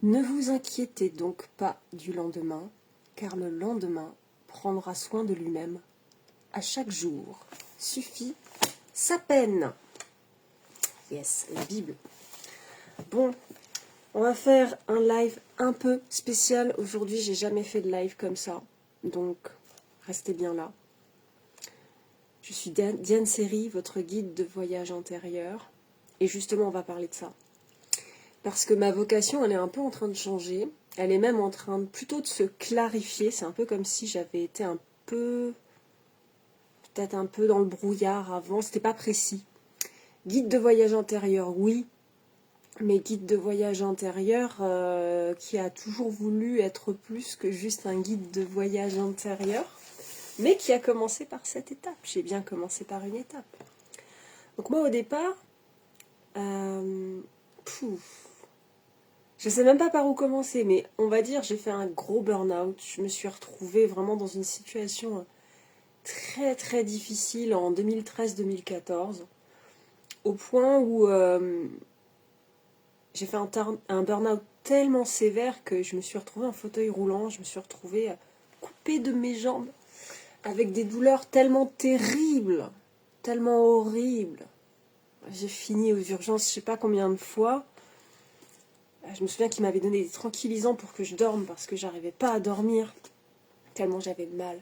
Ne vous inquiétez donc pas du lendemain, car le lendemain prendra soin de lui-même. À chaque jour suffit sa peine. Yes, la Bible. Bon, on va faire un live un peu spécial. Aujourd'hui, j'ai jamais fait de live comme ça. Donc, restez bien là. Je suis Diane Seri, votre guide de voyage intérieur. Et justement, on va parler de ça. Parce que ma vocation, elle est un peu en train de changer. Elle est même en train plutôt de se clarifier. C'est un peu comme si j'avais été peut-être un peu dans le brouillard avant. C'était pas précis. Guide de voyage intérieur, oui. Mais guide de voyage intérieur qui a toujours voulu être plus que juste un guide de voyage intérieur. Mais qui a commencé par cette étape. J'ai bien commencé par une étape. Donc moi, au départ... je sais même pas par où commencer, mais on va dire j'ai fait un gros burn-out. Je me suis retrouvée vraiment dans une situation très très difficile en 2013-2014, au point où j'ai fait un burn-out tellement sévère que je me suis retrouvée en fauteuil roulant, je me suis retrouvée coupée de mes jambes, avec des douleurs tellement terribles, tellement horribles. J'ai fini aux urgences je sais pas combien de fois. Je me souviens qu'il m'avait donné des tranquillisants pour que je dorme parce que j'arrivais pas à dormir tellement j'avais mal.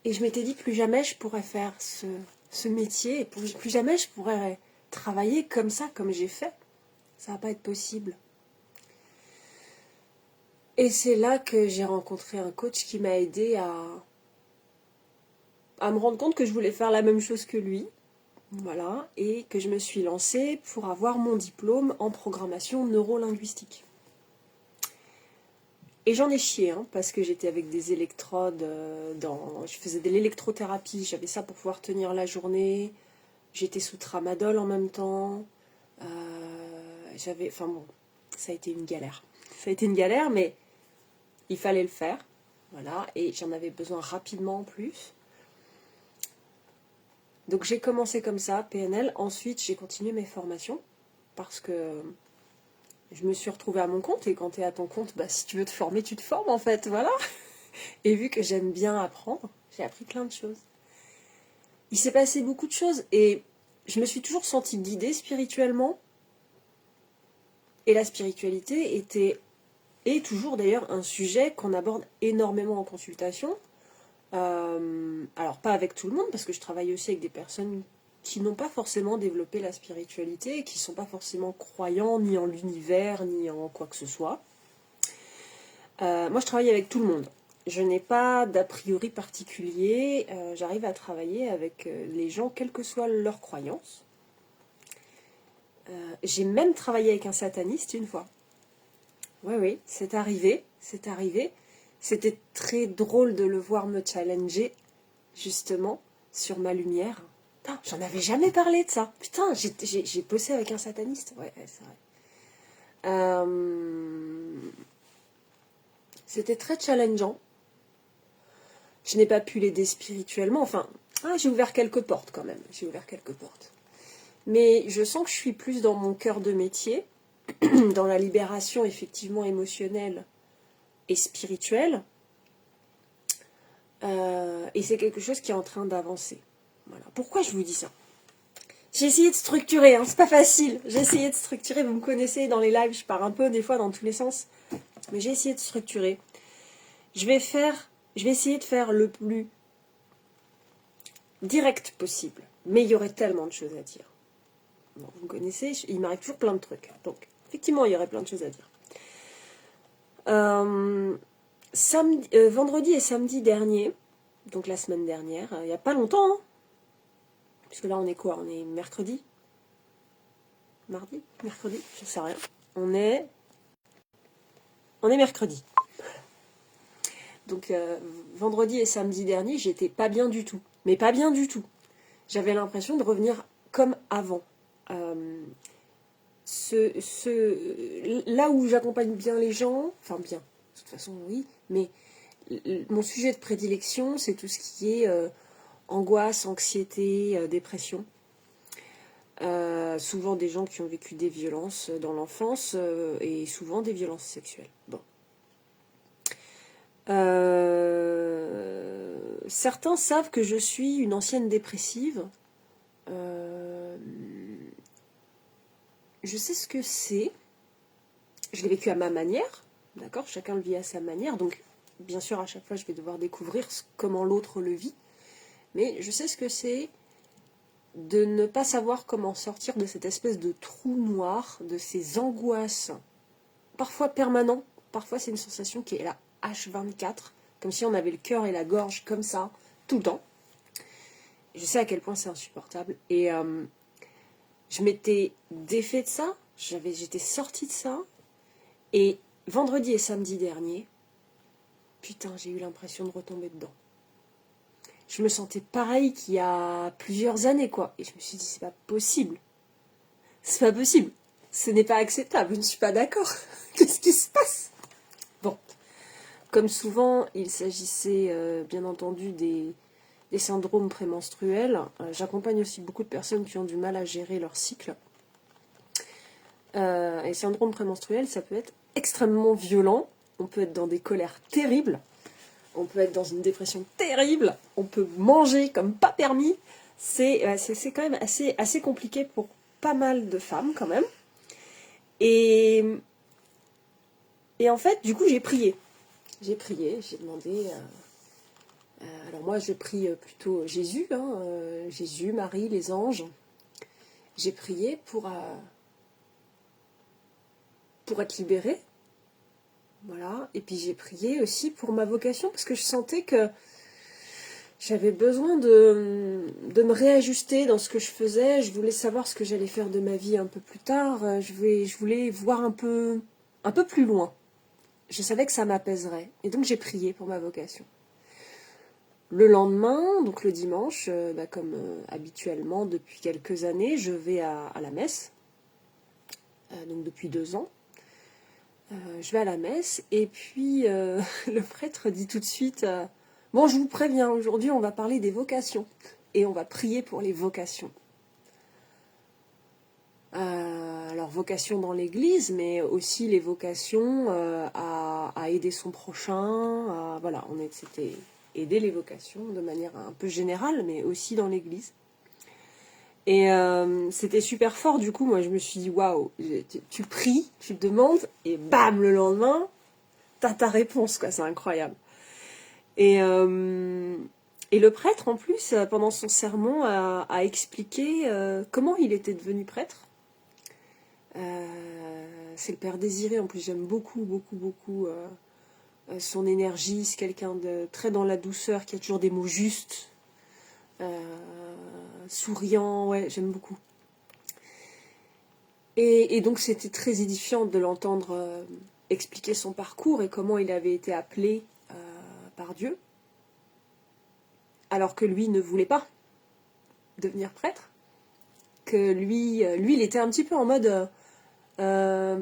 Et je m'étais dit plus jamais je pourrais faire ce métier, et plus jamais je pourrais travailler comme ça, comme j'ai fait. Ça va pas être possible. Et c'est là que j'ai rencontré un coach qui m'a aidé à me rendre compte que je voulais faire la même chose que lui. Voilà, et que je me suis lancée pour avoir mon diplôme en programmation neurolinguistique. Et j'en ai chié, hein, parce que j'étais avec des électrodes, je faisais de l'électrothérapie, j'avais ça pour pouvoir tenir la journée, j'étais sous tramadol en même temps, enfin bon, ça a été une galère. Ça a été une galère, mais il fallait le faire, voilà, et j'en avais besoin rapidement en plus. Donc j'ai commencé comme ça, PNL, ensuite j'ai continué mes formations, parce que je me suis retrouvée à mon compte, et quand tu es à ton compte, bah, si tu veux te former, tu te formes en fait, voilà. Et vu que j'aime bien apprendre, j'ai appris plein de choses. Il s'est passé beaucoup de choses, et je me suis toujours sentie guidée spirituellement, et la spiritualité est toujours d'ailleurs un sujet qu'on aborde énormément en consultation. Alors pas avec tout le monde, parce que je travaille aussi avec des personnes qui n'ont pas forcément développé la spiritualité, et qui ne sont pas forcément croyants ni en l'univers, ni en quoi que ce soit. Moi je travaille avec tout le monde. Je n'ai pas d'a priori particulier, j'arrive à travailler avec les gens, quelle que soit leur croyance. J'ai même travaillé avec un sataniste une fois. Oui, c'est arrivé. C'était très drôle de le voir me challenger, justement, sur ma lumière. Putain, j'en avais jamais parlé de ça. Putain, j'ai bossé avec un sataniste. Ouais, c'est vrai. C'était très challengeant. Je n'ai pas pu l'aider spirituellement. Enfin, j'ai ouvert quelques portes quand même. Mais je sens que je suis plus dans mon cœur de métier, dans la libération effectivement émotionnelle et spirituelle. Et c'est quelque chose qui est en train d'avancer. Voilà. Pourquoi je vous dis ça? J'ai essayé de structurer, hein, c'est pas facile. J'ai essayé de structurer, vous me connaissez dans les lives, je pars un peu des fois dans tous les sens. Mais j'ai essayé de structurer. Je vais essayer de faire le plus direct possible. Mais il y aurait tellement de choses à dire. Bon, vous me connaissez, il m'arrive toujours plein de trucs. Donc, effectivement, il y aurait plein de choses à dire. Vendredi et samedi dernier, donc la semaine dernière, il n'y a pas longtemps, hein, puisque là on est quoi? On est mercredi? Mardi? Mercredi? Je sais rien. On est mercredi. Donc vendredi et samedi dernier, j'étais pas bien du tout. Mais pas bien du tout. J'avais l'impression de revenir comme avant. Là où j'accompagne bien les gens, enfin bien, de toute façon oui, mais mon sujet de prédilection, c'est tout ce qui est angoisse, anxiété, dépression. Souvent des gens qui ont vécu des violences dans l'enfance et souvent des violences sexuelles. Bon. Certains savent que je suis une ancienne dépressive. Je sais ce que c'est. Je l'ai vécu à ma manière. D'accord ? Chacun le vit à sa manière. Donc, bien sûr, à chaque fois, je vais devoir découvrir comment l'autre le vit. Mais je sais ce que c'est de ne pas savoir comment sortir de cette espèce de trou noir, de ces angoisses, parfois permanentes. Parfois, c'est une sensation qui est là, H24, comme si on avait le cœur et la gorge comme ça, tout le temps. Je sais à quel point c'est insupportable. Et je m'étais défait de ça, j'étais sortie de ça. Et vendredi et samedi dernier, putain, j'ai eu l'impression de retomber dedans. Je me sentais pareil qu'il y a plusieurs années, quoi. Et je me suis dit, c'est pas possible. C'est pas possible. Ce n'est pas acceptable, je ne suis pas d'accord. Qu'est-ce qui se passe ? Bon, comme souvent, il s'agissait bien entendu des syndromes prémenstruels. J'accompagne aussi beaucoup de personnes qui ont du mal à gérer leur cycle. Et syndrome prémenstruel, ça peut être extrêmement violent. On peut être dans des colères terribles. On peut être dans une dépression terrible. On peut manger comme pas permis. C'est quand même assez compliqué pour pas mal de femmes quand même. Et en fait, du coup, j'ai prié. J'ai demandé... alors moi, je prie plutôt Jésus, Jésus, Marie, les anges. J'ai prié pour être libérée. Voilà. Et puis j'ai prié aussi pour ma vocation, parce que je sentais que j'avais besoin de me réajuster dans ce que je faisais. Je voulais savoir ce que j'allais faire de ma vie un peu plus tard. Je voulais voir un peu plus loin. Je savais que ça m'apaiserait. Et donc j'ai prié pour ma vocation. Le lendemain, donc le dimanche, comme habituellement depuis quelques années, je vais à la messe. Donc depuis 2 ans. Je vais à la messe et puis le prêtre dit tout de suite bon, je vous préviens, aujourd'hui on va parler des vocations et on va prier pour les vocations. Alors vocation dans l'église, mais aussi les vocations à aider son prochain, voilà, c'était aider les vocations de manière un peu générale, mais aussi dans l'église. Et c'était super fort, du coup, moi je me suis dit, waouh, tu pries, tu demandes, et bam, le lendemain, t'as ta réponse, quoi, c'est incroyable. Et le prêtre, en plus, pendant son sermon, a expliqué comment il était devenu prêtre. C'est le Père Désiré, en plus, j'aime beaucoup son énergie, c'est quelqu'un de très dans la douceur, qui a toujours des mots justes. Souriant, ouais, j'aime beaucoup. Et donc c'était très édifiant de l'entendre expliquer son parcours et comment il avait été appelé par Dieu, alors que lui ne voulait pas devenir prêtre, que lui il était un petit peu en mode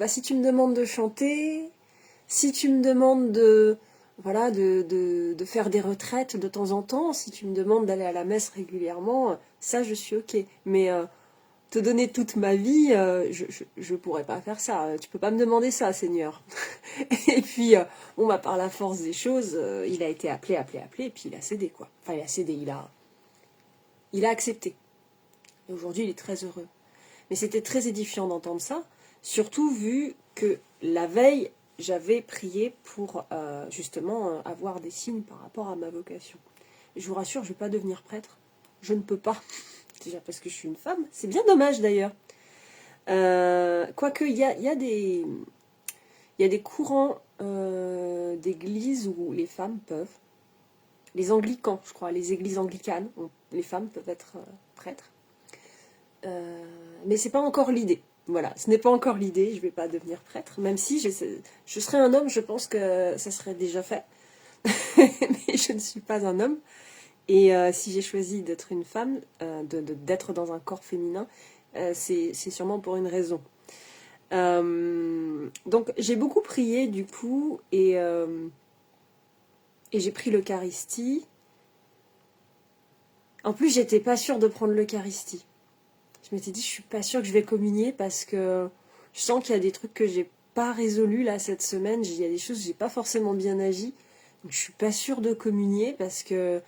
si tu me demandes de chanter, si tu me demandes de faire des retraites de temps en temps, si tu me demandes d'aller à la messe régulièrement, ça je suis ok. Mais te donner toute ma vie, je pourrais pas faire ça. Tu peux pas me demander ça, Seigneur. Et puis, par la force des choses, il a été appelé, et puis il a cédé, quoi. Enfin, il a cédé, il a accepté. Et aujourd'hui, il est très heureux. Mais c'était très édifiant d'entendre ça, surtout vu que la veille, j'avais prié pour justement avoir des signes par rapport à ma vocation. Je vous rassure, je ne vais pas devenir prêtre. Je ne peux pas. Déjà parce que je suis une femme. C'est bien dommage d'ailleurs. Quoique, il y a des courants d'églises où les femmes peuvent. Les anglicans, je crois, les églises anglicanes, où les femmes peuvent être prêtres. Mais c'est pas encore l'idée. Voilà, ce n'est pas encore l'idée, je ne vais pas devenir prêtre, même si je serais un homme, je pense que ça serait déjà fait. Mais je ne suis pas un homme. Et si j'ai choisi d'être une femme, d'être dans un corps féminin, c'est sûrement pour une raison. Donc j'ai beaucoup prié du coup, et j'ai pris l'Eucharistie. En plus, j'étais pas sûre de prendre l'Eucharistie. je m'étais dit, je suis pas sûre que je vais communier parce que je sens qu'il y a des trucs que j'ai pas résolus là cette semaine. Il y a des choses où j'ai pas forcément bien agi. Donc je suis pas sûre de communier parce que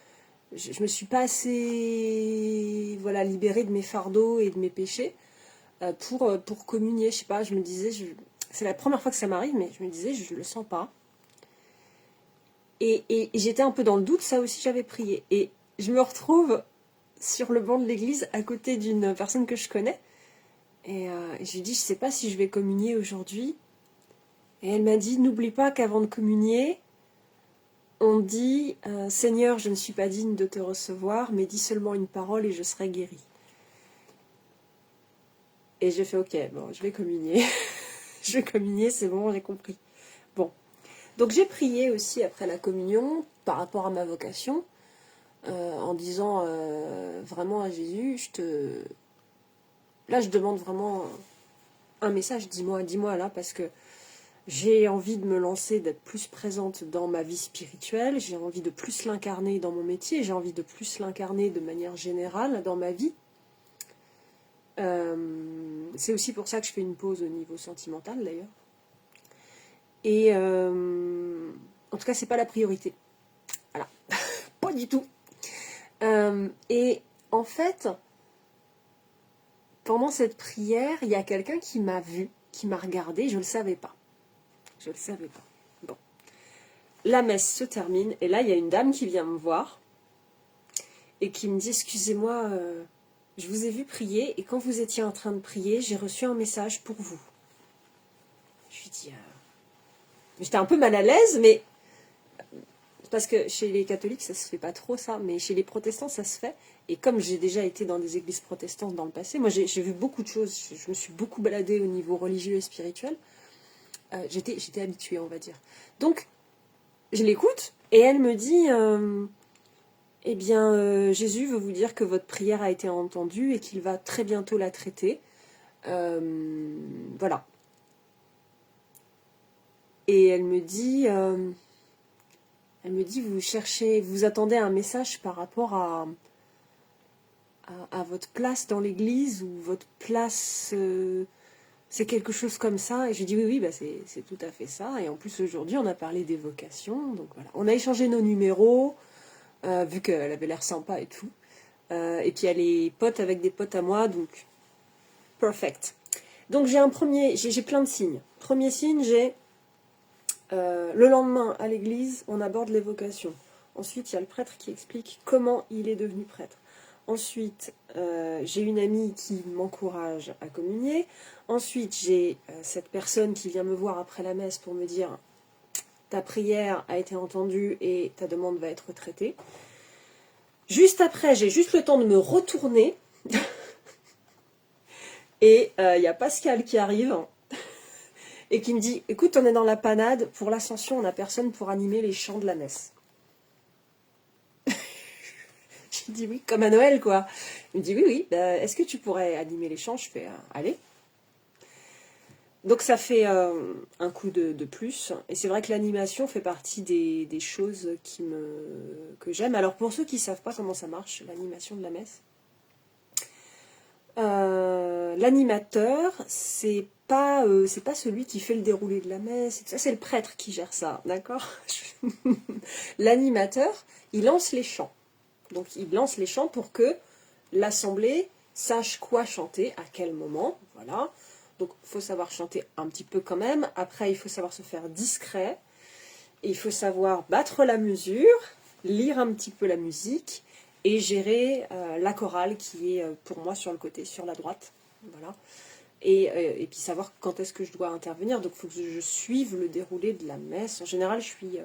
je me suis pas assez voilà, libérée de mes fardeaux et de mes péchés pour communier. Je sais pas, je me disais, c'est la première fois que ça m'arrive, mais je me disais, je le sens pas. Et j'étais un peu dans le doute, ça aussi j'avais prié. Et je me retrouve sur le banc de l'église à côté d'une personne que je connais. Et je lui dis, je sais pas si je vais communier aujourd'hui. Et elle m'a dit, n'oublie pas qu'avant de communier, on dit, Seigneur, je ne suis pas digne de te recevoir, mais dis seulement une parole et je serai guérie. Et j'ai fait, ok, bon, je vais communier. Je vais communier, c'est bon, j'ai compris. Bon. Donc j'ai prié aussi après la communion par rapport à ma vocation, en disant vraiment à Jésus, là je demande vraiment un message, dis-moi là, parce que j'ai envie de me lancer, d'être plus présente dans ma vie spirituelle, j'ai envie de plus l'incarner dans mon métier, j'ai envie de plus l'incarner de manière générale dans ma vie. C'est aussi pour ça que je fais une pause au niveau sentimental d'ailleurs. Et en tout cas, c'est pas la priorité. Voilà, pas du tout. Et en fait, pendant cette prière, il y a quelqu'un qui m'a vu, qui m'a regardé, je le savais pas. Je le savais pas. Bon. La messe se termine, et là, il y a une dame qui vient me voir, et qui me dit, excusez-moi, je vous ai vu prier, et quand vous étiez en train de prier, j'ai reçu un message pour vous. Je lui dis, j'étais un peu mal à l'aise, mais parce que chez les catholiques, ça se fait pas trop ça, mais chez les protestants, ça se fait. Et comme j'ai déjà été dans des églises protestantes dans le passé, moi j'ai vu beaucoup de choses, je me suis beaucoup baladée au niveau religieux et spirituel, j'étais habituée, on va dire. Donc, je l'écoute, et elle me dit, eh bien, Jésus veut vous dire que votre prière a été entendue et qu'il va très bientôt la traiter. Voilà. Et elle me dit, vous attendez un message par rapport à votre place dans l'église ou votre place, c'est quelque chose comme ça. Et je lui dis oui, bah c'est tout à fait ça. Et en plus aujourd'hui on a parlé des vocations, donc voilà. On a échangé nos numéros, vu qu'elle avait l'air sympa et tout. Et puis elle est pote avec des potes à moi, donc perfect. Donc j'ai plein de signes. Premier signe, j'ai le lendemain à l'église, on aborde les vocations. Ensuite, il y a le prêtre qui explique comment il est devenu prêtre. Ensuite, j'ai une amie qui m'encourage à communier. Ensuite, j'ai cette personne qui vient me voir après la messe pour me dire « ta prière a été entendue et ta demande va être traitée ». Juste après, j'ai juste le temps de me retourner. Et il y a Pascal qui arrive et qui me dit « écoute, on est dans la panade, pour l'ascension, on n'a personne pour animer les chants de la messe ». Je dis oui, comme à Noël, quoi. Il me dit oui, est-ce que tu pourrais animer les chants? Je fais allez. Donc ça fait un coup de plus. Et c'est vrai que l'animation fait partie des choses que j'aime. Alors pour ceux qui ne savent pas comment ça marche, l'animation de la messe, l'animateur, c'est pas celui qui fait le déroulé de la messe. Ça, c'est le prêtre qui gère ça, d'accord? L'animateur, il lance les chants. Donc il lance les chants pour que l'assemblée sache quoi chanter, à quel moment, voilà. Donc il faut savoir chanter un petit peu quand même. Après, il faut savoir se faire discret. Et il faut savoir battre la mesure, lire un petit peu la musique et gérer la chorale qui est pour moi sur le côté, sur la droite. Voilà. Et puis savoir quand est-ce que je dois intervenir. Donc il faut que je suive le déroulé de la messe. En général, je suis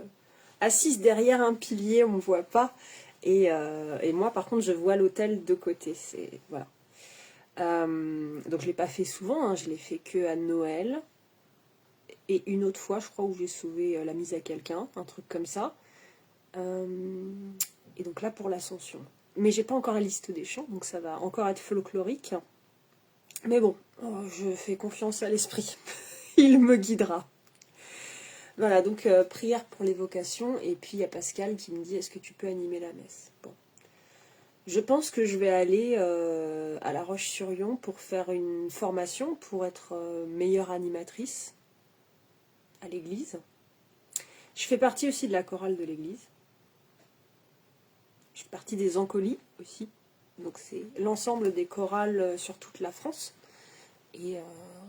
assise derrière un pilier, on ne me voit pas. Et moi, par contre, je vois l'autel de côté. Voilà. Donc, je ne l'ai pas fait souvent. Hein, je l'ai fait que à Noël. Et une autre fois, je crois, où j'ai sauvé la mise à quelqu'un. Un truc comme ça. Et donc là, pour l'Ascension. Mais j'ai pas encore la liste des chants. Donc, ça va encore être folklorique. Mais bon, je fais confiance à l'esprit. Il me guidera. Voilà, donc prière pour les vocations. Et puis il y a Pascal qui me dit, est-ce que tu peux animer la messe? Bon. Je pense que je vais aller à La Roche-sur-Yon pour faire une formation pour être meilleure animatrice à l'église. Je fais partie aussi de la chorale de l'église. Je fais partie des Ancolies aussi. Donc c'est l'ensemble des chorales sur toute la France. Et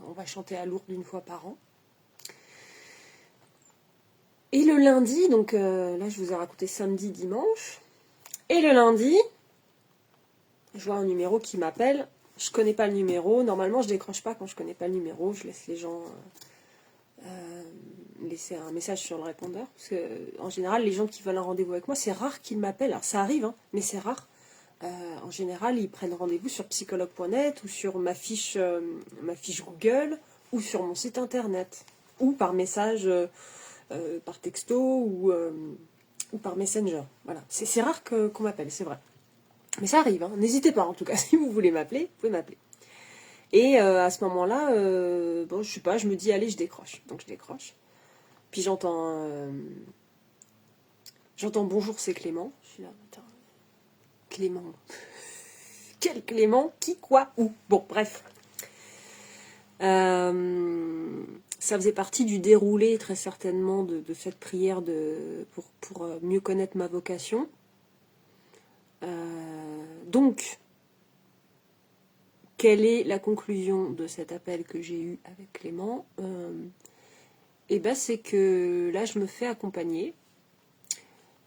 on va chanter à Lourdes une fois par an. Et le lundi, donc là je vous ai raconté samedi, dimanche. Et le lundi, je vois un numéro qui m'appelle. Je connais pas le numéro. Normalement je décroche pas quand je connais pas le numéro. Je laisse les gens laisser un message sur le répondeur. Parce que en général, les gens qui veulent un rendez-vous avec moi, c'est rare qu'ils m'appellent. Alors ça arrive, hein, mais c'est rare. En général, ils prennent rendez-vous sur psychologue.net ou sur ma fiche Google ou sur mon site internet ou par message, par texto ou par Messenger. Voilà. C'est rare qu'on m'appelle, c'est vrai. Mais ça arrive, hein. N'hésitez pas en tout cas, si vous voulez m'appeler, vous pouvez m'appeler. Et à ce moment-là, bon, je sais pas, je me dis, allez, je décroche. Donc je décroche. Puis j'entends bonjour, c'est Clément. Je suis là, attends, Clément. Quel Clément? Qui, quoi, où? Bon, bref. Ça faisait partie du déroulé, très certainement, de cette prière pour mieux connaître ma vocation. Donc, quelle est la conclusion de cet appel que j'ai eu avec Clément? Et ben, c'est que là, je me fais accompagner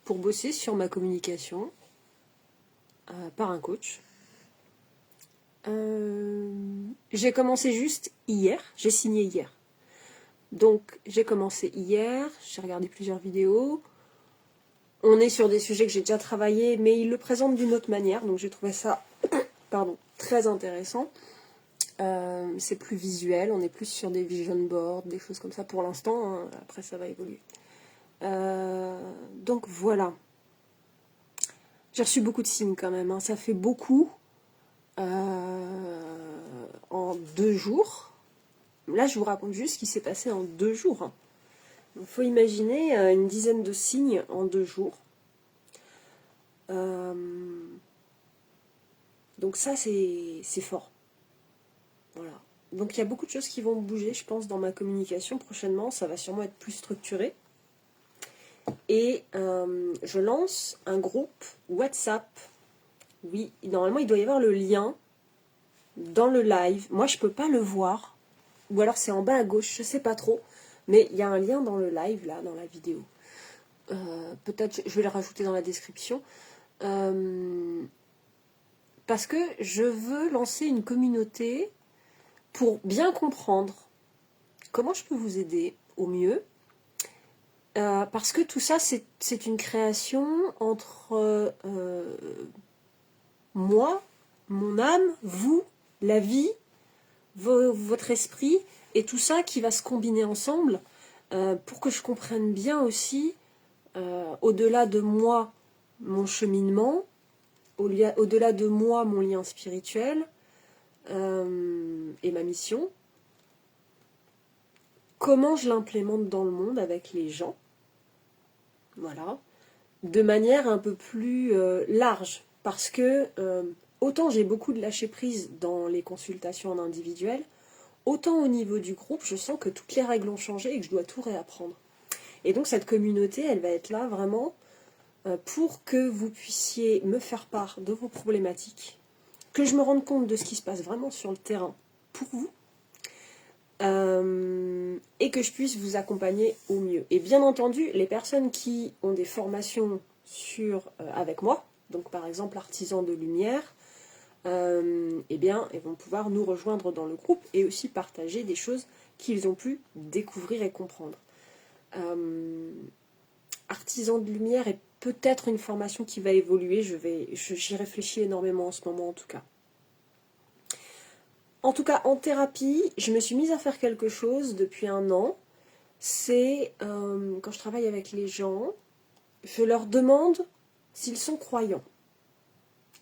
pour bosser sur ma communication par un coach. J'ai commencé juste hier, j'ai signé hier. Donc j'ai commencé hier, j'ai regardé plusieurs vidéos. On est sur des sujets que j'ai déjà travaillé, mais il le présente d'une autre manière, donc j'ai trouvé ça très intéressant. C'est plus visuel, on est plus sur des vision boards, des choses comme ça pour l'instant, hein. Après ça va évoluer. Donc voilà. J'ai reçu beaucoup de signes quand même, hein. Ça fait beaucoup en 2 jours. Là, je vous raconte juste ce qui s'est passé en 2 jours. Hein. Il faut imaginer une dizaine de signes en 2 jours. Donc ça, c'est fort. Voilà. Donc il y a beaucoup de choses qui vont bouger, je pense, dans ma communication prochainement. Ça va sûrement être plus structuré. Et je lance un groupe WhatsApp. Oui, normalement, il doit y avoir le lien dans le live. Moi, je ne peux pas le voir. Ou alors c'est en bas à gauche, je ne sais pas trop. Mais il y a un lien dans le live, là, dans la vidéo. Peut-être je vais le rajouter dans la description. Parce que je veux lancer une communauté pour bien comprendre comment je peux vous aider au mieux. Parce que tout ça, c'est une création entre moi, mon âme, vous, la vie, votre esprit, et tout ça qui va se combiner ensemble pour que je comprenne bien aussi, au-delà de moi, mon cheminement, au-delà de moi, mon lien spirituel et ma mission, comment je l'implémente dans le monde avec les gens, voilà, de manière un peu plus large, parce que autant j'ai beaucoup de lâcher prise dans les consultations en individuel, autant au niveau du groupe, je sens que toutes les règles ont changé et que je dois tout réapprendre. Et donc cette communauté, elle va être là vraiment pour que vous puissiez me faire part de vos problématiques, que je me rende compte de ce qui se passe vraiment sur le terrain pour vous, et que je puisse vous accompagner au mieux. Et bien entendu, les personnes qui ont des formations avec moi, donc par exemple artisans de lumière, eh bien, elles vont pouvoir nous rejoindre dans le groupe et aussi partager des choses qu'ils ont pu découvrir et comprendre. Artisans de lumière est peut-être une formation qui va évoluer, j'y réfléchis énormément en ce moment en tout cas. En tout cas, en thérapie, je me suis mise à faire quelque chose depuis 1 an. C'est quand je travaille avec les gens, je leur demande s'ils sont croyants.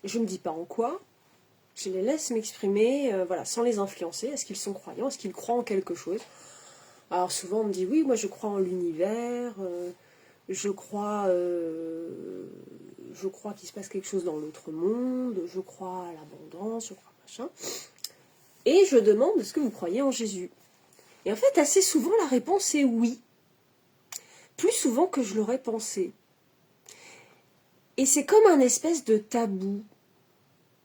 Je ne dis pas en quoi, je les laisse m'exprimer, voilà, sans les influencer. Est-ce qu'ils sont croyants? Est-ce qu'ils croient en quelque chose? Alors souvent on me dit oui, moi je crois en l'univers, je crois qu'il se passe quelque chose dans l'autre monde, je crois à l'abondance, je crois machin. Et je demande, est-ce que vous croyez en Jésus? Et en fait, assez souvent, la réponse est oui. Plus souvent que je l'aurais pensé. Et c'est comme un espèce de tabou.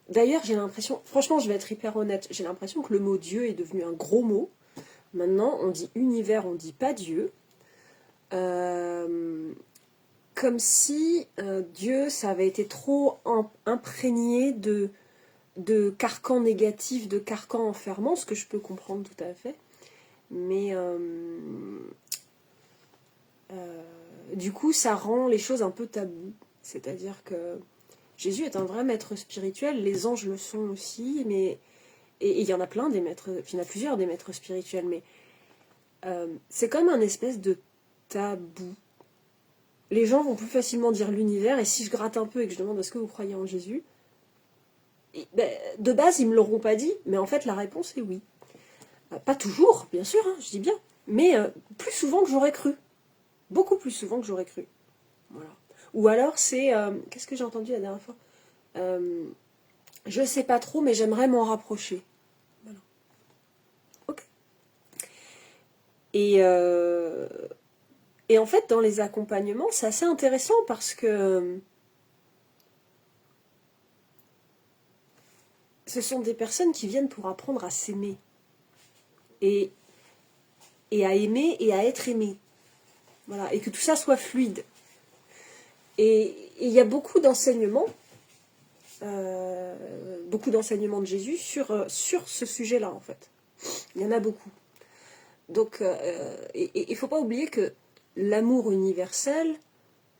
D'ailleurs, j'ai l'impression, franchement, je vais être hyper honnête, j'ai l'impression que le mot Dieu est devenu un gros mot. Maintenant, on dit univers, on dit pas Dieu. Comme si Dieu, ça avait été trop imprégné de carcans négatifs, de carcans enfermants, ce que je peux comprendre tout à fait. Mais du coup, ça rend les choses un peu taboues. C'est-à-dire que Jésus est un vrai maître spirituel, les anges le sont aussi, mais et il y en a plein des maîtres, il y en a plusieurs des maîtres spirituels, mais c'est comme un espèce de tabou. Les gens vont plus facilement dire l'univers, et si je gratte un peu et que je demande est-ce que vous croyez en Jésus, de base ils me l'auront pas dit, mais en fait la réponse est oui. Pas toujours, bien sûr, hein, je dis bien, mais plus souvent que j'aurais cru. Beaucoup plus souvent que j'aurais cru. Voilà. Ou alors c'est, qu'est-ce que j'ai entendu la dernière fois, je sais pas trop, mais j'aimerais m'en rapprocher. Voilà. Ok. Et en fait, dans les accompagnements, c'est assez intéressant parce que ce sont des personnes qui viennent pour apprendre à s'aimer. Et à aimer et à être aimé. Voilà. Et que tout ça soit fluide. Et il y a beaucoup d'enseignements de Jésus sur ce sujet-là, en fait. Il y en a beaucoup. Donc, il ne faut pas oublier que l'amour universel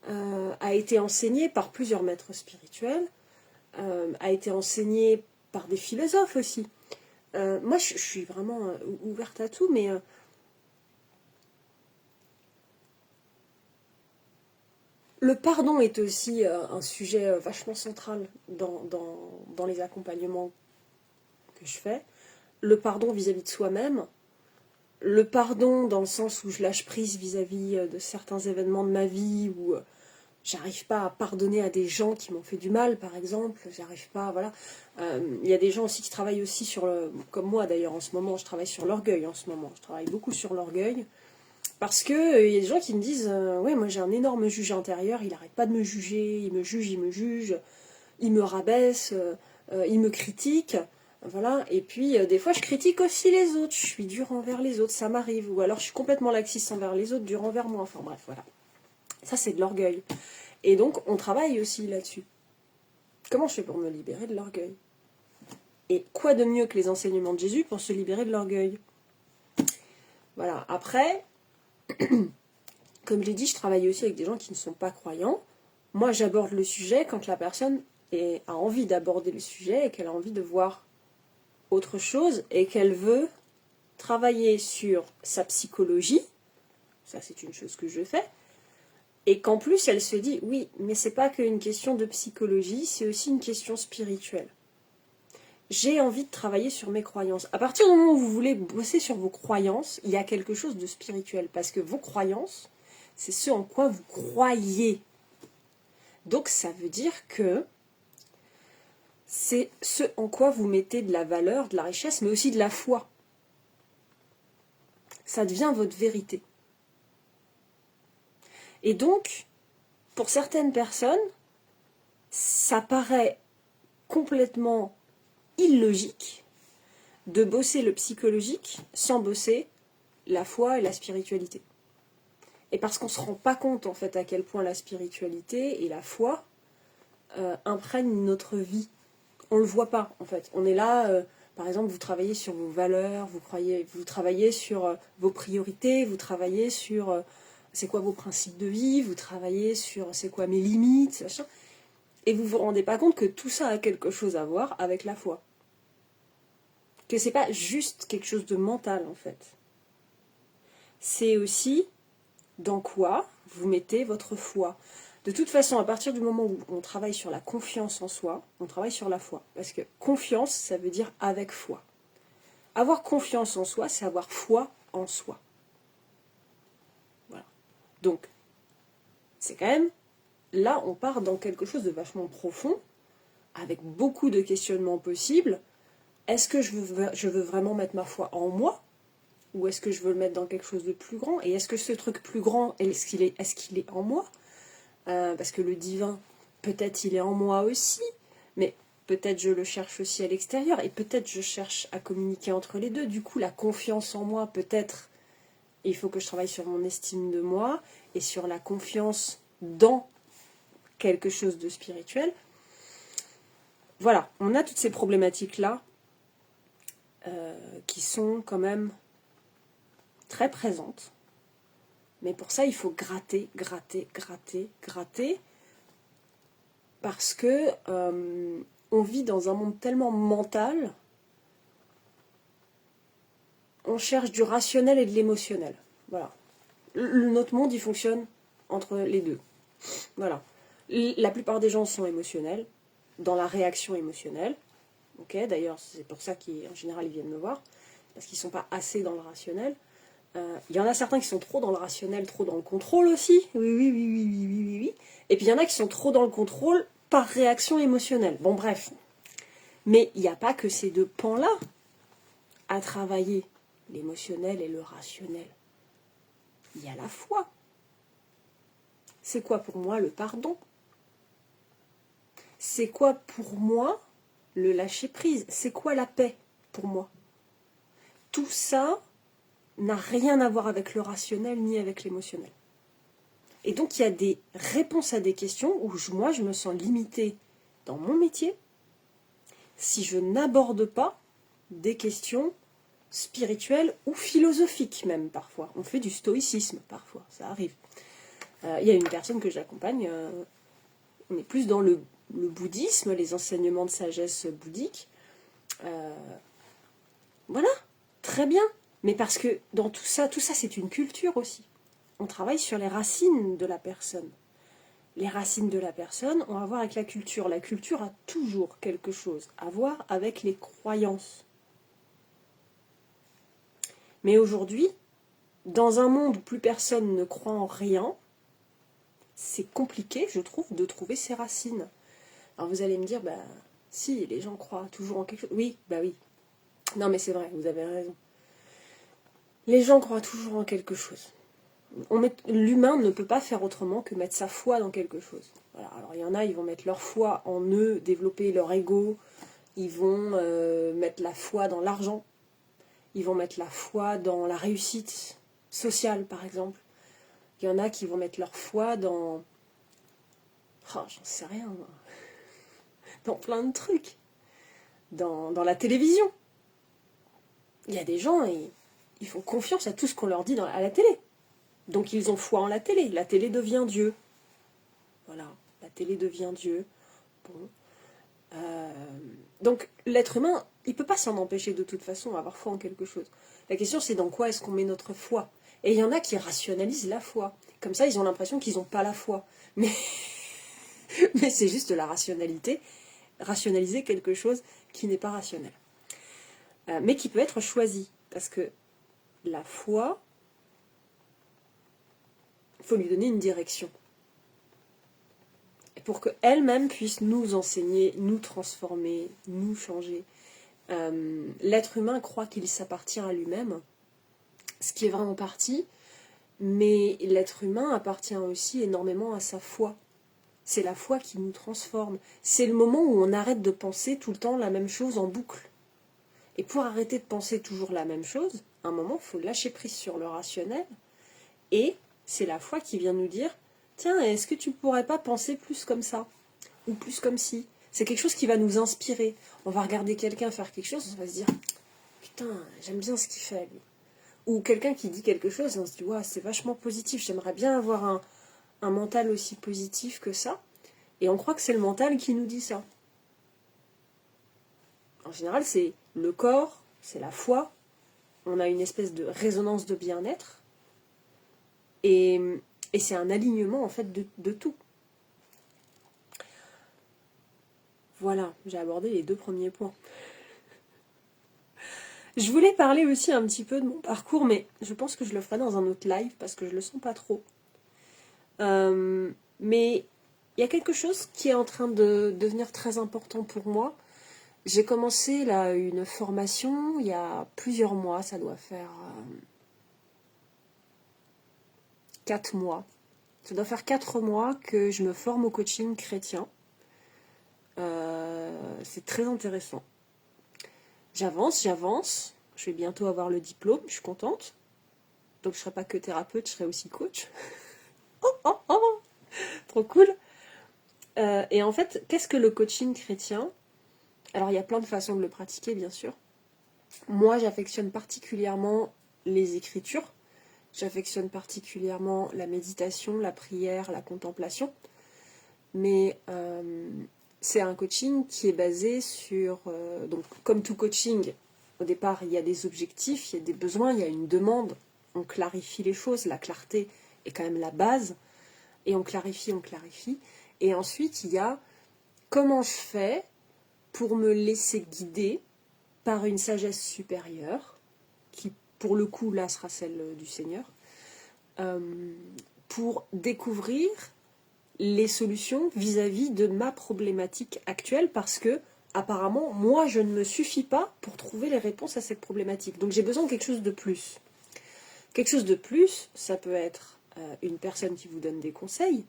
a été enseigné par plusieurs maîtres spirituels, a été enseigné par des philosophes aussi. Moi, je suis vraiment ouverte à tout, mais le pardon est aussi un sujet vachement central dans les accompagnements que je fais. Le pardon vis-à-vis de soi-même, le pardon dans le sens où je lâche prise vis-à-vis de certains événements de ma vie, où j'arrive pas à pardonner à des gens qui m'ont fait du mal, par exemple, j'arrive pas, voilà. Il y a des gens aussi qui travaillent aussi sur comme moi d'ailleurs en ce moment, je travaille sur l'orgueil en ce moment, je travaille beaucoup sur l'orgueil, parce que y a des gens qui me disent, ouais, moi j'ai un énorme juge intérieur, il arrête pas de me juger, il me juge, il me rabaisse, il me critique, voilà. Et puis des fois je critique aussi les autres, je suis dure envers les autres, ça m'arrive, ou alors je suis complètement laxiste envers les autres, dure envers moi, enfin bref, voilà. Ça c'est de l'orgueil. Et donc on travaille aussi là-dessus. Comment je fais pour me libérer de l'orgueil? Et quoi de mieux que les enseignements de Jésus pour se libérer de l'orgueil? Voilà. Après, comme je l'ai dit, je travaille aussi avec des gens qui ne sont pas croyants. Moi, j'aborde le sujet quand la personne a envie d'aborder le sujet et qu'elle a envie de voir autre chose et qu'elle veut travailler sur sa psychologie. Ça, c'est une chose que je fais. Et qu'en plus, elle se dit, oui, mais c'est pas qu'une question de psychologie, c'est aussi une question spirituelle. J'ai envie de travailler sur mes croyances. À partir du moment où vous voulez bosser sur vos croyances, il y a quelque chose de spirituel. Parce que vos croyances, c'est ce en quoi vous croyez. Donc ça veut dire que c'est ce en quoi vous mettez de la valeur, de la richesse, mais aussi de la foi. Ça devient votre vérité. Et donc, pour certaines personnes, ça paraît complètement illogique de bosser le psychologique sans bosser la foi et la spiritualité. Et parce qu'on ne se rend pas compte en fait à quel point la spiritualité et la foi imprègnent notre vie. On ne le voit pas en fait. On est là, par exemple, vous travaillez sur vos valeurs, vous travaillez sur vos priorités, vous travaillez sur c'est quoi vos principes de vie, vous travaillez sur c'est quoi mes limites, machin. Et vous vous rendez pas compte que tout ça a quelque chose à voir avec la foi. Que c'est pas juste quelque chose de mental en fait. C'est aussi dans quoi vous mettez votre foi. De toute façon, à partir du moment où on travaille sur la confiance en soi, on travaille sur la foi. Parce que confiance, ça veut dire avec foi. Avoir confiance en soi, c'est avoir foi en soi. Voilà. Donc, c'est quand même, là on part dans quelque chose de vachement profond, avec beaucoup de questionnements possibles. Est-ce que je veux vraiment mettre ma foi en moi, ou est-ce que je veux le mettre dans quelque chose de plus grand? Et est-ce que ce truc plus grand, est-ce qu'il est en moi? Parce que le divin, peut-être il est en moi aussi, mais peut-être je le cherche aussi à l'extérieur, et peut-être je cherche à communiquer entre les deux. Du coup, la confiance en moi, peut-être, il faut que je travaille sur mon estime de moi, et sur la confiance dans quelque chose de spirituel. Voilà, on a toutes ces problématiques-là qui sont quand même très présentes. Mais pour ça, il faut gratter, gratter, gratter, gratter. Parce que on vit dans un monde tellement mental, on cherche du rationnel et de l'émotionnel. Voilà. Notre monde, il fonctionne entre les deux. Voilà. La plupart des gens sont émotionnels, dans la réaction émotionnelle. Ok, d'ailleurs, c'est pour ça qu'en général, ils viennent me voir, parce qu'ils ne sont pas assez dans le rationnel. Il y en a certains qui sont trop dans le rationnel, trop dans le contrôle aussi. Oui, oui, oui, oui, oui, oui, oui, oui. Et puis il y en a qui sont trop dans le contrôle par réaction émotionnelle. Bon, bref. Mais il n'y a pas que ces deux pans-là à travailler, l'émotionnel et le rationnel. Il y a la foi. C'est quoi pour moi le pardon? C'est quoi pour moi le lâcher-prise? C'est quoi la paix pour moi? Tout ça n'a rien à voir avec le rationnel ni avec l'émotionnel. Et donc il y a des réponses à des questions où moi je me sens limitée dans mon métier si je n'aborde pas des questions spirituelles ou philosophiques même parfois. On fait du stoïcisme parfois, ça arrive. Il y a une personne que j'accompagne, on est plus dans le bouddhisme, les enseignements de sagesse bouddhique. Voilà, très bien. Mais parce que dans tout ça c'est une culture aussi. On travaille sur les racines de la personne. Les racines de la personne ont à voir avec la culture. La culture a toujours quelque chose à voir avec les croyances. Mais aujourd'hui, dans un monde où plus personne ne croit en rien, c'est compliqué, je trouve, de trouver ses racines. Alors vous allez me dire, bah si, les gens croient toujours en quelque chose. Oui, bah oui. Non mais c'est vrai, vous avez raison. Les gens croient toujours en quelque chose. L'humain ne peut pas faire autrement que mettre sa foi dans quelque chose. Voilà. Alors il y en a, ils vont mettre leur foi en eux, développer leur ego, ils vont mettre la foi dans l'argent, ils vont mettre la foi dans la réussite sociale par exemple. Il y en a qui vont mettre leur foi dans... Oh, j'en sais rien, moi. Dans plein de trucs. Dans la télévision. Il y a des gens, ils font confiance à tout ce qu'on leur dit à la télé. Donc ils ont foi en la télé. La télé devient Dieu. Voilà, la télé devient Dieu. Bon. Donc l'être humain, il ne peut pas s'en empêcher de toute façon, avoir foi en quelque chose. La question c'est dans quoi est-ce qu'on met notre foi. Et il y en a qui rationalisent la foi. Comme ça, ils ont l'impression qu'ils n'ont pas la foi. Mais c'est juste la rationalité. Rationaliser quelque chose qui n'est pas rationnel. Mais qui peut être choisi. Parce que la foi, il faut lui donner une direction. Et pour qu'elle-même puisse nous enseigner, nous transformer, nous changer. L'être humain croit qu'il s'appartient à lui-même, ce qui est vraiment parti, mais l'être humain appartient aussi énormément à sa foi. C'est la foi qui nous transforme. C'est le moment où on arrête de penser tout le temps la même chose en boucle. Et pour arrêter de penser toujours la même chose, à un moment, il faut lâcher prise sur le rationnel. Et c'est la foi qui vient nous dire, tiens, est-ce que tu pourrais pas penser plus comme ça? Ou plus comme ci? C'est quelque chose qui va nous inspirer. On va regarder quelqu'un faire quelque chose, on va se dire, putain, j'aime bien ce qu'il fait, lui. Ou quelqu'un qui dit quelque chose, et on se dit, ouais, c'est vachement positif, j'aimerais bien avoir un mental aussi positif que ça. Et on croit que c'est le mental qui nous dit ça. En général, c'est le corps, c'est la foi. On a une espèce de résonance de bien-être. Et c'est un alignement, en fait, de tout. Voilà, j'ai abordé les 2 premiers points. Je voulais parler aussi un petit peu de mon parcours, mais je pense que je le ferai dans un autre live, parce que je le sens pas trop. Mais il y a quelque chose qui est en train de devenir très important pour moi. J'ai commencé là une formation il y a plusieurs mois, ça doit faire 4 mois. Ça doit faire 4 mois que je me forme au coaching chrétien. C'est très intéressant. J'avance. Je vais bientôt avoir le diplôme, je suis contente. Donc je ne serai pas que thérapeute, je serai aussi coach. Oh, trop cool. Et en fait, qu'est-ce que le coaching chrétien? Alors il y a plein de façons de le pratiquer, bien sûr. Moi, j'affectionne particulièrement les écritures. J'affectionne particulièrement la méditation, la prière, la contemplation. Mais c'est un coaching qui est basé sur... donc, comme tout coaching, au départ, il y a des objectifs, il y a des besoins, il y a une demande. On clarifie les choses. La clarté est quand même la base. Et on clarifie. Et ensuite, il y a comment je fais pour me laisser guider par une sagesse supérieure, qui pour le coup là sera celle du Seigneur, pour découvrir les solutions vis-à-vis de ma problématique actuelle, parce que apparemment moi je ne me suffis pas pour trouver les réponses à cette problématique. Donc j'ai besoin de quelque chose de plus. Quelque chose de plus, ça peut être une personne qui vous donne des conseils,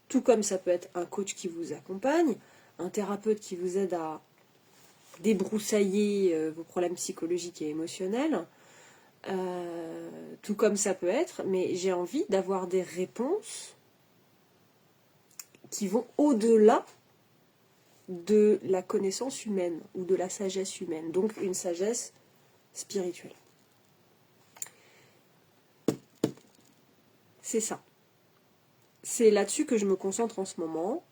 tout comme ça peut être un coach qui vous accompagne, un thérapeute qui vous aide à débroussailler vos problèmes psychologiques et émotionnels, tout comme ça peut être, mais j'ai envie d'avoir des réponses qui vont au-delà de la connaissance humaine ou de la sagesse humaine, donc une sagesse spirituelle. C'est ça. C'est là-dessus que je me concentre en ce moment.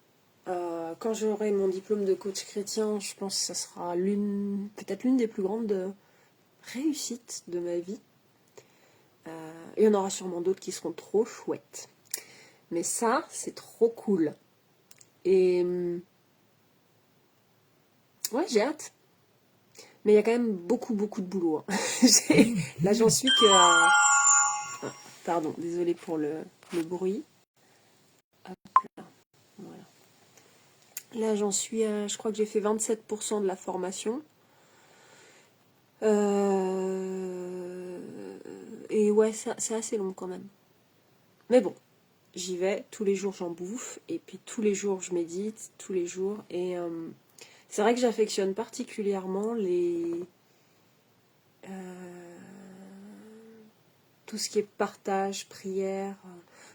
Quand j'aurai mon diplôme de coach chrétien, je pense que ça sera peut-être l'une des plus grandes réussites de ma vie. Il y en aura sûrement d'autres qui seront trop chouettes. Mais ça, c'est trop cool. Et ouais, j'ai hâte. Mais il y a quand même beaucoup de boulot. Là, j'en suis que à... Pardon, désolée pour le bruit. Hop là, voilà. Là, j'en suis à... Je crois que j'ai fait 27% de la formation. Et ouais, c'est assez long quand même. Mais bon, j'y vais. Tous les jours, j'en bouffe. Et puis tous les jours, je médite. Tous les jours. Et c'est vrai que j'affectionne particulièrement tout ce qui est partage, prière.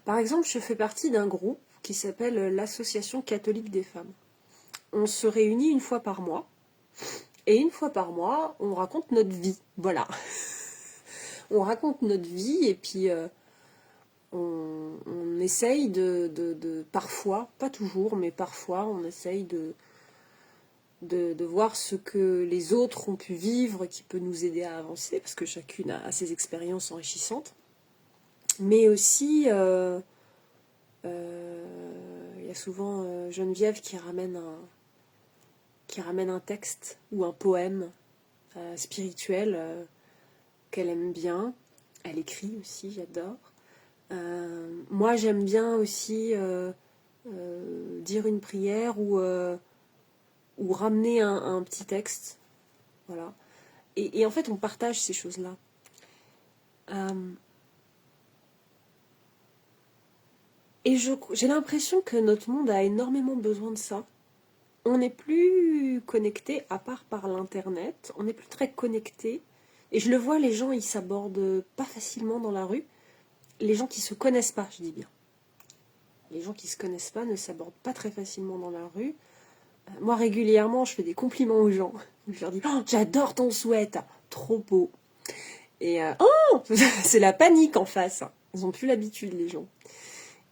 Par exemple, je fais partie d'un groupe qui s'appelle l'Association catholique des femmes. On se réunit une fois par mois. Et une fois par mois, on raconte notre vie. Voilà. On raconte notre vie et puis on essaye de parfois, pas toujours, mais parfois, on essaye de voir ce que les autres ont pu vivre qui peut nous aider à avancer, parce que chacune a ses expériences enrichissantes. Mais aussi, il y a souvent Geneviève qui ramène un texte ou un poème spirituel qu'elle aime bien. Elle écrit aussi, j'adore. Moi, j'aime bien aussi dire une prière ou ramener un petit texte. Voilà. Et en fait, on partage ces choses-là. Et j'ai l'impression que notre monde a énormément besoin de ça. On n'est plus connecté, à part par l'internet. On n'est plus très connecté. Et je le vois, les gens, ils s'abordent pas facilement dans la rue. Les gens qui se connaissent pas, je dis bien. Les gens qui se connaissent pas ne s'abordent pas très facilement dans la rue. Moi, régulièrement, je fais des compliments aux gens. Je leur dis « Oh, j'adore ton sweat, trop beau !» Et « Oh !» C'est la panique en face. Ils n'ont plus l'habitude, les gens.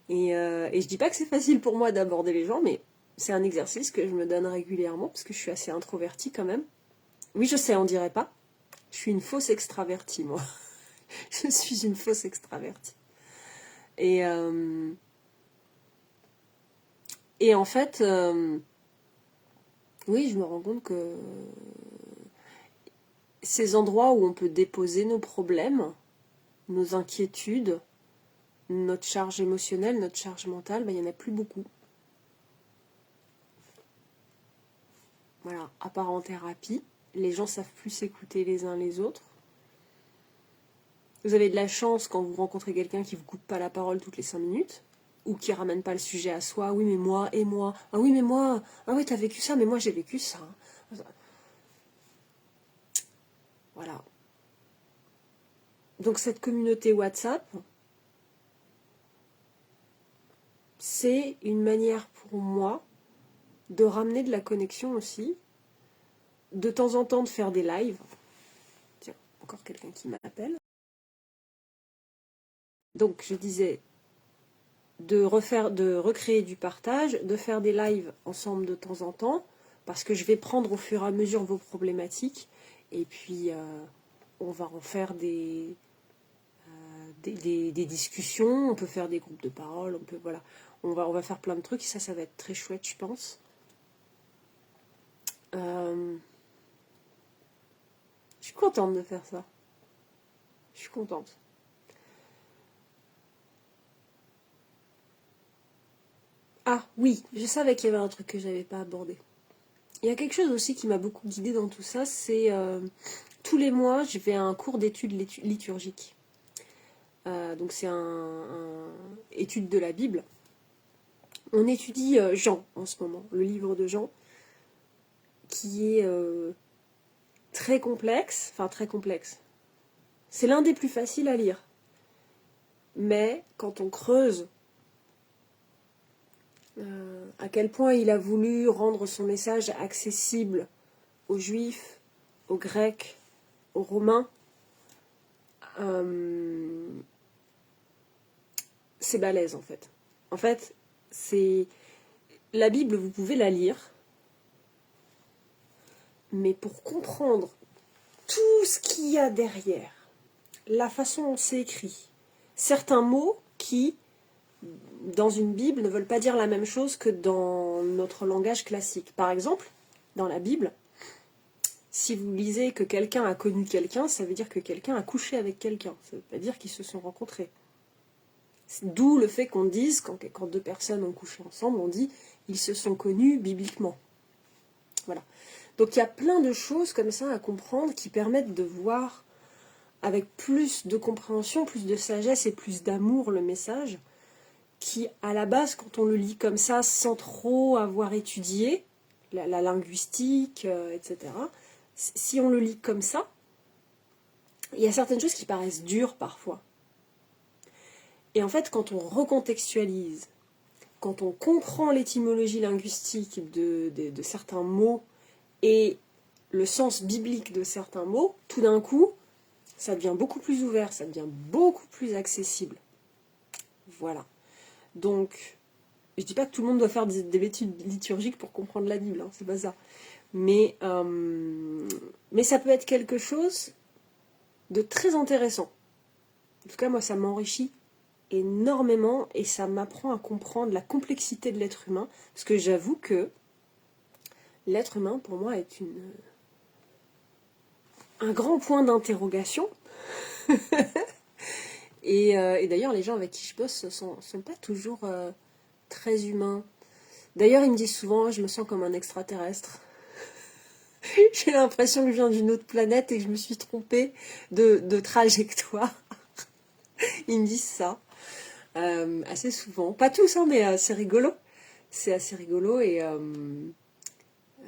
Et je dis pas que c'est facile pour moi d'aborder les gens, mais c'est un exercice que je me donne régulièrement, parce que je suis assez introvertie quand même. Oui, je sais, on dirait pas. Je suis une fausse extravertie, moi. Je suis une fausse extravertie. Et en fait, oui, je me rends compte que ces endroits où on peut déposer nos problèmes, nos inquiétudes, notre charge émotionnelle, notre charge mentale, il n'y en a plus beaucoup. Voilà, à part en thérapie, les gens savent plus s'écouter les uns les autres. Vous avez de la chance quand vous rencontrez quelqu'un qui ne vous coupe pas la parole toutes les 5 minutes, ou qui ramène pas le sujet à soi. Oui, mais moi, et moi. Ah oui, mais moi. Ah oui, t'as vécu ça, mais moi j'ai vécu ça. Voilà. Donc cette communauté WhatsApp, c'est une manière pour moi de ramener de la connexion aussi, de temps en temps de faire des lives. Tiens, encore quelqu'un qui m'appelle. Donc je disais de recréer du partage, de faire des lives ensemble de temps en temps, parce que je vais prendre au fur et à mesure vos problématiques, et puis on va en faire des discussions, on peut faire des groupes de parole, on va faire plein de trucs, et ça va être très chouette, je pense. Je suis contente de faire ça. Je suis contente. Ah oui, je savais qu'il y avait un truc que j'avais pas abordé. Il y a quelque chose aussi qui m'a beaucoup guidée dans tout ça, c'est tous les mois, je vais à un cours d'études liturgiques. Donc c'est un étude de la Bible. On étudie Jean en ce moment, le livre de Jean, qui est très complexe, enfin très complexe. C'est l'un des plus faciles à lire. Mais quand on creuse à quel point il a voulu rendre son message accessible aux Juifs, aux Grecs, aux Romains, c'est balèze en fait. En fait, c'est la Bible, vous pouvez la lire, mais pour comprendre tout ce qu'il y a derrière, la façon dont c'est écrit, certains mots qui, dans une Bible, ne veulent pas dire la même chose que dans notre langage classique. Par exemple, dans la Bible, si vous lisez que quelqu'un a connu quelqu'un, ça veut dire que quelqu'un a couché avec quelqu'un. Ça ne veut pas dire qu'ils se sont rencontrés. D'où le fait qu'on dise, quand deux personnes ont couché ensemble, on dit ils se sont connus bibliquement. Voilà. Donc il y a plein de choses comme ça à comprendre qui permettent de voir avec plus de compréhension, plus de sagesse et plus d'amour le message, qui à la base, quand on le lit comme ça, sans trop avoir étudié la linguistique, etc., si on le lit comme ça, il y a certaines choses qui paraissent dures parfois. Et en fait, quand on recontextualise, quand on comprend l'étymologie linguistique de certains mots et le sens biblique de certains mots, tout d'un coup, ça devient beaucoup plus ouvert, ça devient beaucoup plus accessible. Voilà. Donc, je dis pas que tout le monde doit faire des études liturgiques pour comprendre la Bible, hein, c'est pas ça. Mais ça peut être quelque chose de très intéressant. En tout cas, moi, ça m'enrichit énormément et ça m'apprend à comprendre la complexité de l'être humain, parce que j'avoue que l'être humain, pour moi, est un grand point d'interrogation. et d'ailleurs, les gens avec qui je bosse sont pas toujours très humains. D'ailleurs, ils me disent souvent, je me sens comme un extraterrestre. J'ai l'impression que je viens d'une autre planète et que je me suis trompée de trajectoire. Ils me disent ça assez souvent. Pas tous, hein, mais c'est rigolo. C'est assez rigolo et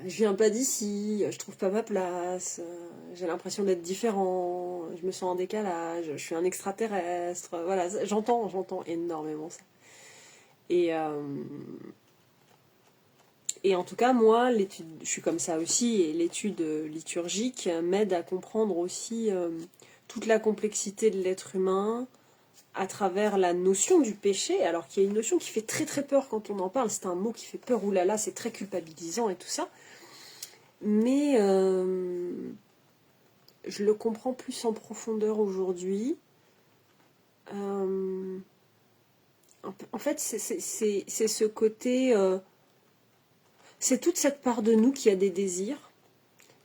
je viens pas d'ici, je trouve pas ma place, j'ai l'impression d'être différent, je me sens en décalage, je suis un extraterrestre. Voilà, j'entends énormément ça. Et en tout cas, moi, je suis comme ça aussi, et l'étude liturgique m'aide à comprendre aussi toute la complexité de l'être humain à travers la notion du péché, alors qu'il y a une notion qui fait très très peur quand on en parle, c'est un mot qui fait peur, oulala, c'est très culpabilisant et tout ça. Mais je le comprends plus en profondeur aujourd'hui. En fait, c'est ce côté... c'est toute cette part de nous qui a des désirs,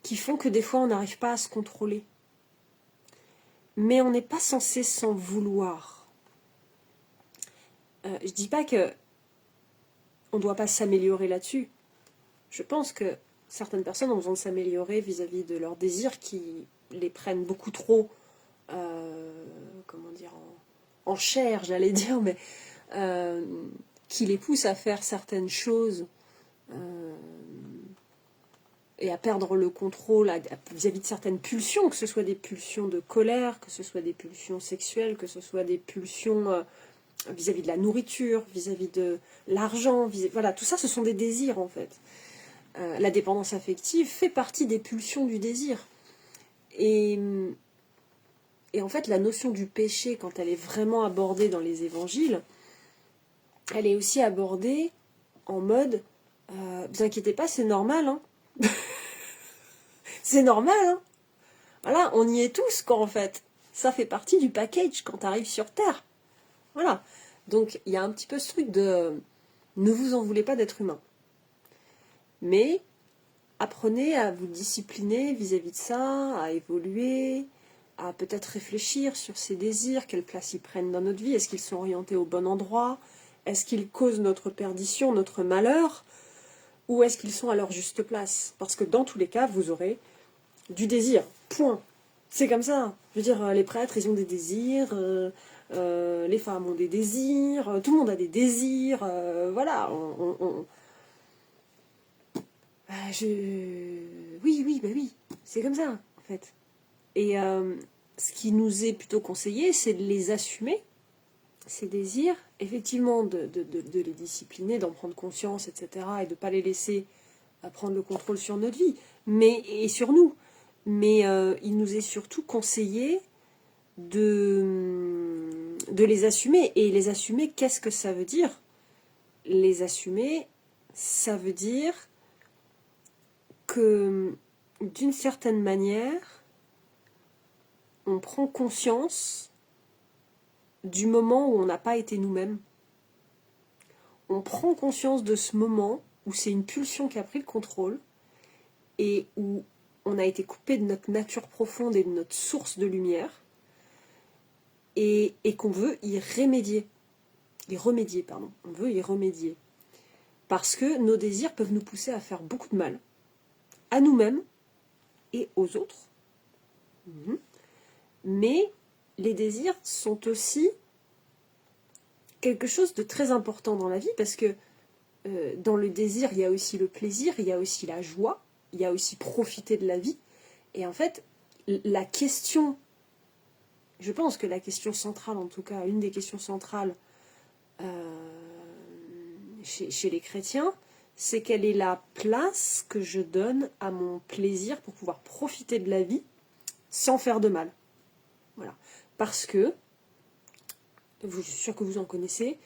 qui font que des fois on n'arrive pas à se contrôler. Mais on n'est pas censé s'en vouloir. Je dis pas que on ne doit pas s'améliorer là-dessus. Je pense que certaines personnes ont besoin de s'améliorer vis-à-vis de leurs désirs qui les prennent beaucoup trop, comment dire, en chair, j'allais dire, mais qui les poussent à faire certaines choses et à perdre le contrôle vis-à-vis de certaines pulsions, que ce soit des pulsions de colère, que ce soit des pulsions sexuelles, que ce soit des pulsions vis-à-vis de la nourriture, vis-à-vis de l'argent, voilà, tout ça ce sont des désirs en fait. La dépendance affective fait partie des pulsions du désir. Et en fait, la notion du péché, quand elle est vraiment abordée dans les évangiles, elle est aussi abordée en mode vous inquiétez pas, c'est normal, hein. C'est normal, hein. Voilà, on y est tous, quoi, en fait. Ça fait partie du package quand tu arrives sur Terre. Voilà. Donc, il y a un petit peu ce truc de ne vous en voulez pas d'être humain. Mais apprenez à vous discipliner vis-à-vis de ça, à évoluer, à peut-être réfléchir sur ces désirs, quelle place ils prennent dans notre vie, est-ce qu'ils sont orientés au bon endroit, est-ce qu'ils causent notre perdition, notre malheur, ou est-ce qu'ils sont à leur juste place? Parce que dans tous les cas, vous aurez du désir, point. C'est comme ça. Je veux dire, les prêtres, ils ont des désirs, les femmes ont des désirs, tout le monde a des désirs, voilà. Oui, bah oui, c'est comme ça, en fait. Et ce qui nous est plutôt conseillé, c'est de les assumer, ces désirs, effectivement, de les discipliner, d'en prendre conscience, etc., et de ne pas les laisser prendre le contrôle sur notre vie, et sur nous. Mais il nous est surtout conseillé de les assumer. Et les assumer, qu'est-ce que ça veut dire? Les assumer, ça veut dire que, d'une certaine manière, on prend conscience du moment où on n'a pas été nous-mêmes. On prend conscience de ce moment où c'est une pulsion qui a pris le contrôle et où on a été coupé de notre nature profonde et de notre source de lumière et qu'on veut y remédier. On veut y remédier. Parce que nos désirs peuvent nous pousser à faire beaucoup de mal à nous-mêmes et aux autres. Mais les désirs sont aussi quelque chose de très important dans la vie parce que dans le désir, il y a aussi le plaisir, il y a aussi la joie, il y a aussi profiter de la vie. Et en fait, la question, je pense que la question centrale, en tout cas, une des questions centrales chez les chrétiens, c'est quelle est la place que je donne à mon plaisir pour pouvoir profiter de la vie sans faire de mal. Voilà. Parce que, je suis sûre que vous en connaissez,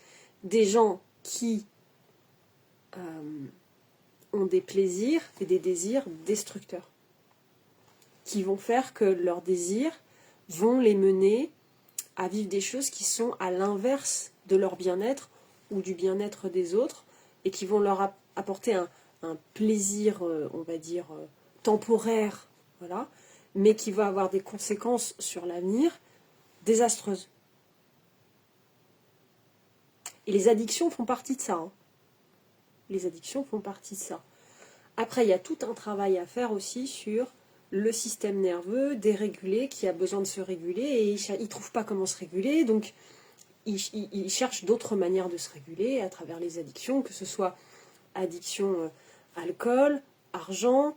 des gens qui ont des plaisirs et des désirs destructeurs, qui vont faire que leurs désirs vont les mener à vivre des choses qui sont à l'inverse de leur bien-être ou du bien-être des autres, et qui vont leur apporter un plaisir, on va dire, temporaire, voilà, mais qui va avoir des conséquences sur l'avenir désastreuses. Et les addictions font partie de ça. Hein. Les addictions font partie de ça. Après, il y a tout un travail à faire aussi sur le système nerveux dérégulé qui a besoin de se réguler et il ne trouve pas comment se réguler, donc il cherche d'autres manières de se réguler à travers les addictions, que ce soit addiction alcool, argent,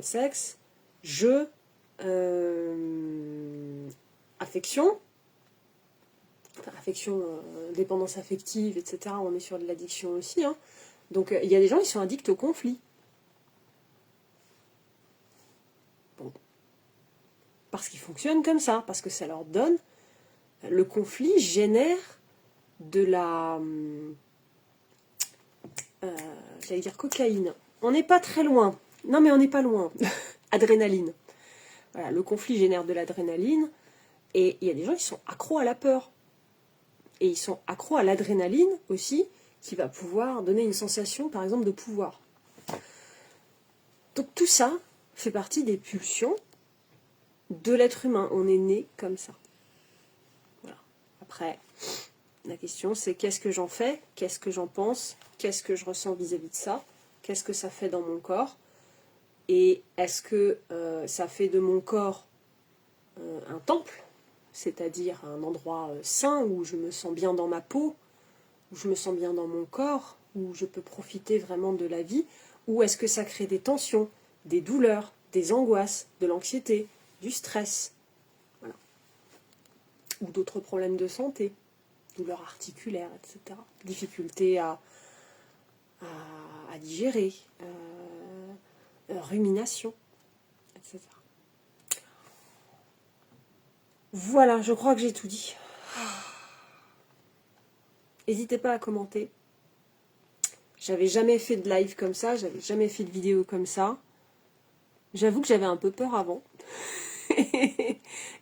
sexe, jeu, affection, dépendance affective, etc. On est sur de l'addiction aussi. Hein. Donc il y a des gens qui sont addicts au conflit. Bon. Parce qu'ils fonctionnent comme ça, parce que ça leur donne... Le conflit génère de la... j'allais dire cocaïne. On n'est pas très loin. Non, mais on n'est pas loin. Adrénaline. Voilà, le conflit génère de l'adrénaline. Et il y a des gens qui sont accros à la peur. Et ils sont accros à l'adrénaline aussi, qui va pouvoir donner une sensation, par exemple, de pouvoir. Donc tout ça fait partie des pulsions de l'être humain. On est né comme ça. Voilà. Après, La question, c'est qu'est-ce que j'en fais? Qu'est-ce que j'en pense? Qu'est-ce que je ressens vis-à-vis de ça? Qu'est-ce que ça fait dans mon corps? Et est-ce que ça fait de mon corps un temple, c'est-à-dire un endroit sain où je me sens bien dans ma peau, où je me sens bien dans mon corps, où je peux profiter vraiment de la vie, ou est-ce que ça crée des tensions, des douleurs, des angoisses, de l'anxiété, du stress, voilà. Ou d'autres problèmes de santé, douleurs articulaires, etc. Difficulté à digérer, rumination, etc. Voilà, je crois que j'ai tout dit. N'hésitez pas à commenter. J'avais jamais fait de live comme ça, j'avais jamais fait de vidéo comme ça. J'avoue que j'avais un peu peur avant.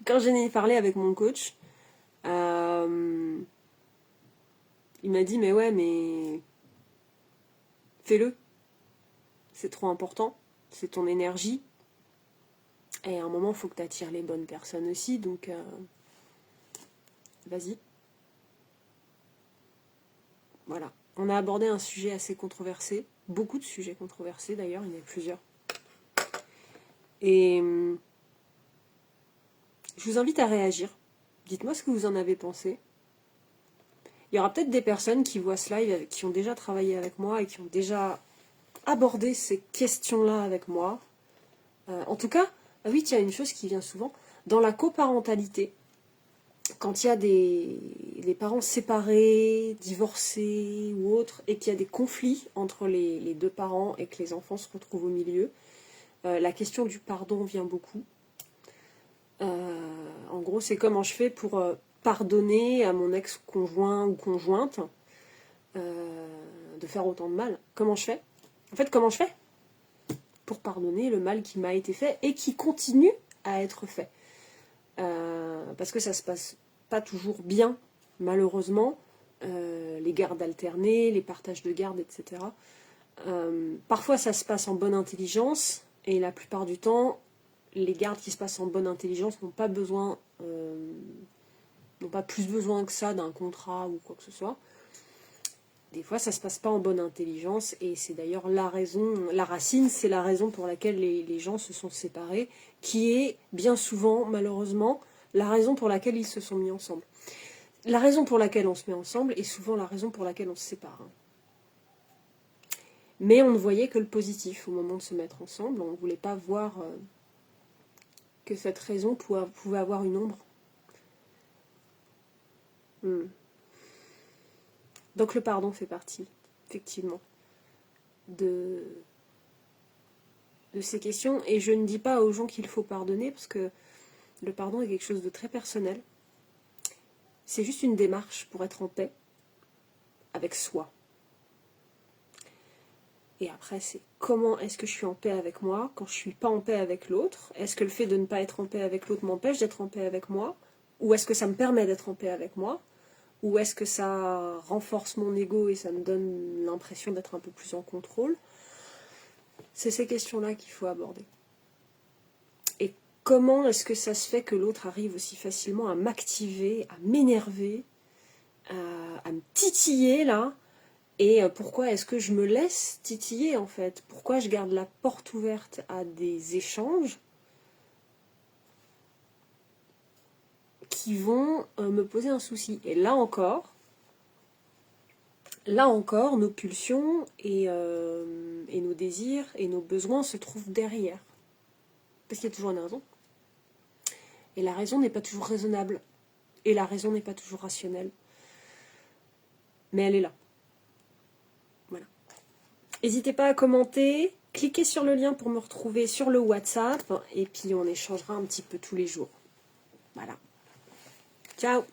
Quand j'en ai parlé avec mon coach, il m'a dit mais ouais, mais fais-le. C'est trop important, c'est ton énergie. Et à un moment, il faut que tu attires les bonnes personnes aussi, donc vas-y. Voilà. On a abordé un sujet assez controversé, beaucoup de sujets controversés d'ailleurs, il y en a plusieurs. Et je vous invite à réagir. Dites-moi ce que vous en avez pensé. Il y aura peut-être des personnes qui voient ce live, qui ont déjà travaillé avec moi et qui ont déjà abordé ces questions-là avec moi. En tout cas, ah oui, il y a une chose qui vient souvent. Dans la coparentalité, quand il y a des parents séparés, divorcés ou autres, et qu'il y a des conflits entre les deux parents et que les enfants se retrouvent au milieu, la question du pardon vient beaucoup. En gros, c'est comment je fais pour pardonner à mon ex-conjoint ou conjointe de faire autant de mal. Comment je fais? En fait, comment je fais pour pardonner le mal qui m'a été fait et qui continue à être fait? Parce que ça se passe pas toujours bien, malheureusement. Les gardes alternées, les partages de garde, etc. Parfois, ça se passe en bonne intelligence, et la plupart du temps, les gardes qui se passent en bonne intelligence n'ont pas besoin, n'ont pas plus besoin que ça d'un contrat ou quoi que ce soit. Des fois, ça se passe pas en bonne intelligence, et c'est d'ailleurs la raison, la racine, c'est la raison pour laquelle les gens se sont séparés, qui est bien souvent, malheureusement, la raison pour laquelle ils se sont mis ensemble. La raison pour laquelle on se met ensemble est souvent la raison pour laquelle on se sépare. Mais on ne voyait que le positif au moment de se mettre ensemble. On ne voulait pas voir que cette raison pouvait avoir une ombre. Donc le pardon fait partie, effectivement, de ces questions. Et je ne dis pas aux gens qu'il faut pardonner, parce que le pardon est quelque chose de très personnel. C'est juste une démarche pour être en paix avec soi. Et après, c'est comment est-ce que je suis en paix avec moi quand je ne suis pas en paix avec l'autre? Est-ce que le fait de ne pas être en paix avec l'autre m'empêche d'être en paix avec moi? Ou est-ce que ça me permet d'être en paix avec moi? Ou est-ce que ça renforce mon ego et ça me donne l'impression d'être un peu plus en contrôle? C'est ces questions-là qu'il faut aborder. Et comment est-ce que ça se fait que l'autre arrive aussi facilement à m'activer, à m'énerver, à me titiller là? Et pourquoi est-ce que je me laisse titiller en fait? Pourquoi je garde la porte ouverte à des échanges qui vont me poser un souci? Et là encore, nos pulsions et nos désirs et nos besoins se trouvent derrière. Parce qu'il y a toujours une raison. Et la raison n'est pas toujours raisonnable. Et la raison n'est pas toujours rationnelle. Mais elle est là. Voilà. N'hésitez pas à commenter. Cliquez sur le lien pour me retrouver sur le WhatsApp. Et puis on échangera un petit peu tous les jours. Voilà. Ciao!